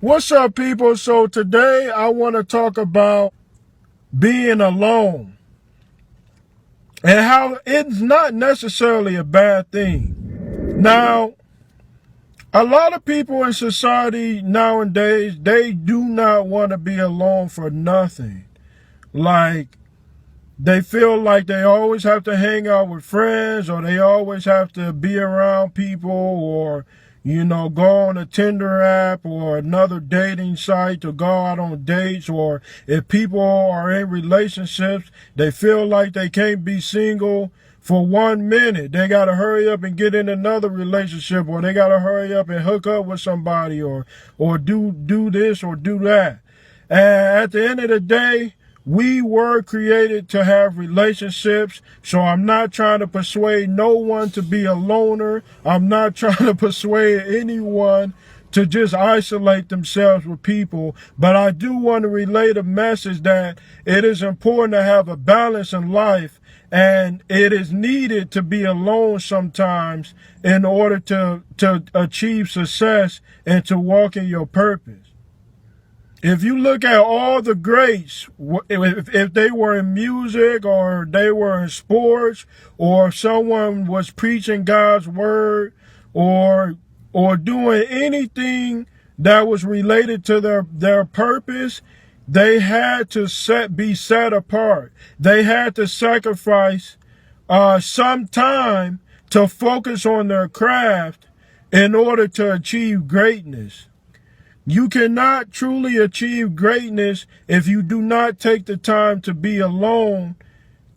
What's up, people? So today I want to talk about being alone and how it's not necessarily a bad thing. Now, a lot of people in society nowadays, they do not want to be alone for nothing. Like, they feel like they always have to hang out with friends, or they always have to be around people, or go on a Tinder app or another dating site to go out on dates. Or if people are in relationships, they feel like they can't be single for 1 minute. They got to hurry up and get in another relationship, or they got to hurry up and hook up with somebody, or do this or do that. And at the end of the day, we were created to have relationships, so I'm not trying to persuade no one to be a loner. I'm not trying to persuade anyone to just isolate themselves with people, but I do want to relay a message that it is important to have a balance in life, and it is needed to be alone sometimes in order to achieve success and to walk in your purpose. If you look at all the greats, if they were in music, or they were in sports, or someone was preaching God's word, or doing anything that was related to their purpose, they had to be set apart. They had to sacrifice some time to focus on their craft in order to achieve greatness. You cannot truly achieve greatness if you do not take the time to be alone,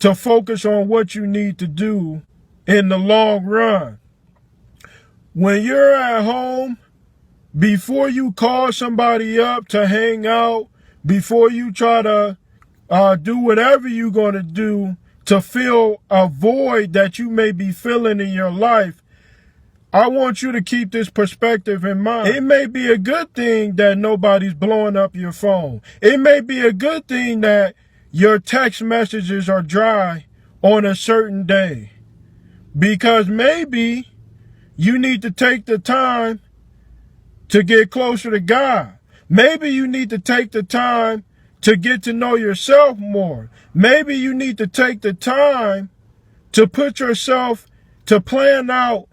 to focus on what you need to do in the long run. When you're at home, before you call somebody up to hang out, before you try to do whatever you're going to do to fill a void that you may be feeling in your life, I want you to keep this perspective in mind. It may be a good thing that nobody's blowing up your phone. It may be a good thing that your text messages are dry on a certain day, because maybe you need to take the time to get closer to God. Maybe you need to take the time to get to know yourself more. Maybe you need to take the time to put yourself, to plan out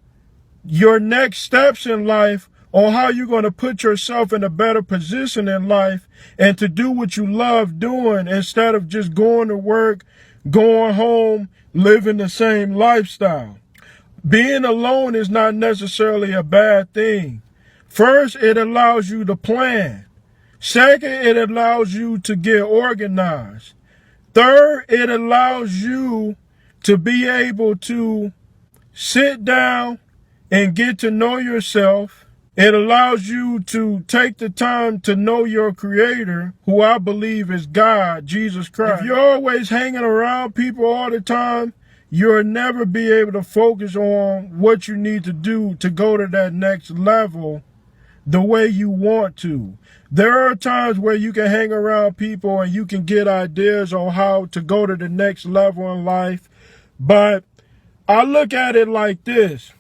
your next steps in life, on how you're going to put yourself in a better position in life, and to do what you love doing instead of just going to work, going home, living the same lifestyle. Being alone is not necessarily a bad thing. First, it allows you to plan. Second, it allows you to get organized. Third, it allows you to be able to sit down and get to know yourself. It allows you to take the time to know your creator, who I believe is God, Jesus Christ. If you're always hanging around people all the time, you'll never be able to focus on what you need to do to go to that next level the way you want to. There are times where you can hang around people and you can get ideas on how to go to the next level in life, but I look at it like this.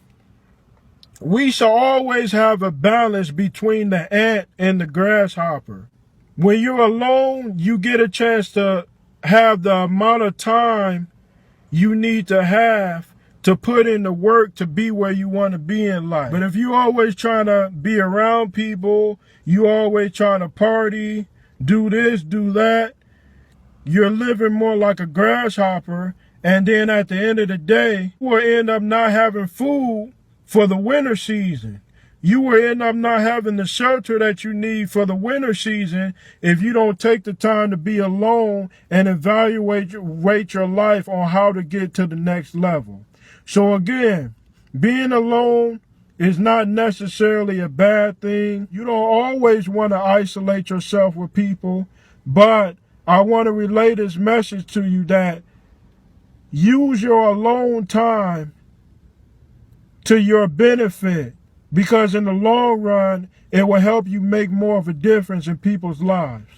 We shall always have a balance between the ant and the grasshopper. When you're alone, you get a chance to have the amount of time you need to have to put in the work to be where you want to be in life. But if you're always trying to be around people, you always trying to party, do this, do that, you're living more like a grasshopper. And then at the end of the day, you will end up not having food for the winter season. You will end up not having the shelter that you need for the winter season if you don't take the time to be alone and evaluate your life on how to get to the next level. So again, being alone is not necessarily a bad thing. You don't always want to isolate yourself with people, but I want to relay this message to you that use your alone time to your benefit, because in the long run, it will help you make more of a difference in people's lives.